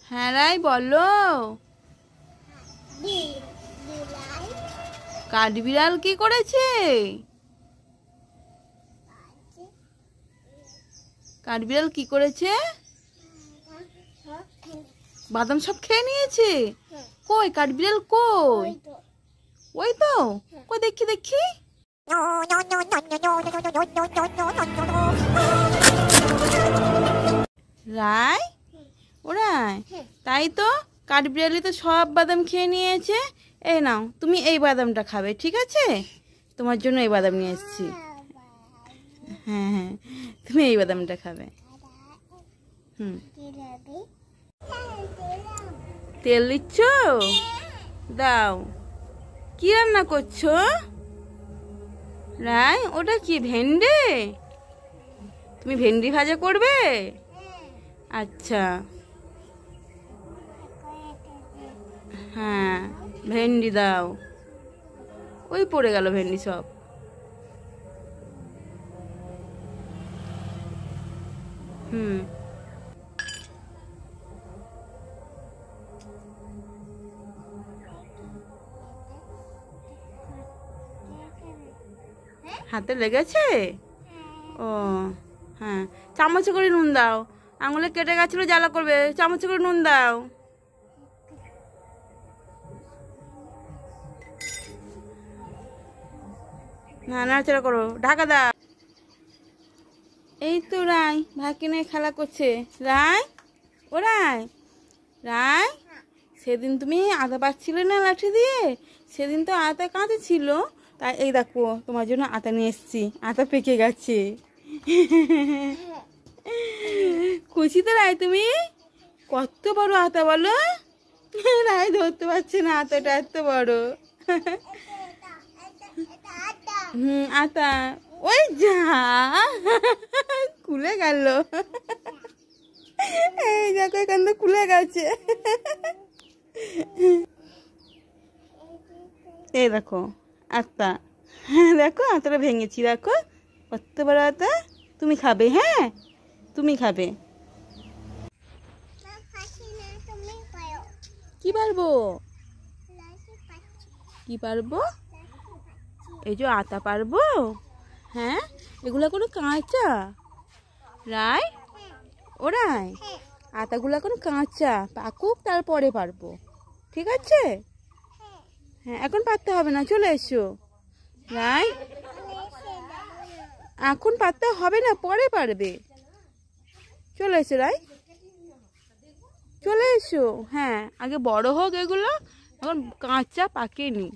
হ্যাঁ রাই বলো। কাঠবিড়াল কি করেছে? কাঠবিড়াল কি করেছে? বাদাম সব খেয়ে নিয়েছে। কই কাঠবিড়াল কই? ওই তো, কই দেখি দেখি। রাই ওরাই, তাই তো কাঠবিড়ালি তো সব বাদাম খেয়ে নিয়েছে। এই নাও, তুমি এই বাদামটা খাবে, ঠিক আছে? তোমার জন্য এই বাদাম নিয়ে এসেছি। হ্যাঁ হ্যাঁ, তুমি এই বাদামটা খাবে। তেল দিচ্ছ? দাও। কি রান্না করছো রাই? ওটা কি ভেন্ডি? তুমি ভেন্ডি ভাজা করবে? আচ্ছা, হ্যাঁ ভেন্ডি দাও। ওই পড়ে গেল ভেন্ডি সব। হাতে লেগেছে? ও হ্যাঁ, চামচে করে নুন দাও। আঙুলে কেটে গেছিল, জ্বালা করবে, চামচে করে নুন দাও। না, নাড়াচাড়া করো, ঢাকা দাও। এই তো রাই ভাইকে নিয়ে খেলা করছে। রাই ও রাই, রাই সেদিন তুমি আদা পাচ্ছিলে না লাঠি দিয়ে? সেদিন তো আতা কাঁচা ছিল, তাই এই দেখো তোমার জন্য আতা নিয়ে এসেছি। আতা পেকে গেছে। খুশি তো রাই তুমি? কত বড় আতা বলো? রাই ধরতে পারছে না, আতাটা এত বড়। আতা ওই যা খুলে গেল। এই দেখো এখান থেকে খুলে গেছে। এই দেখো আতা, দেখো আতাটা ভেঙেছি, দেখো কত বড় আতা। তুমি খাবে? হ্যাঁ তুমি খাবে। কি পারবো? কি পারবো? এই যে আতা পারবো। হ্যাঁ, এগুলো কোনো কাঁচা রাই। ও রাই, আতাগুলো এখন কাঁচা, পাকুক তারপরে পারবো, ঠিক আছে? হ্যাঁ, এখন পারতে হবে না, চলে এসো রাই। এখন পারতে হবে না, পরে পারবে। চলে এসো রাই, চলে এসো। হ্যাঁ, আগে বড় হোক এগুলো, এখন কাঁচা পাকেনি।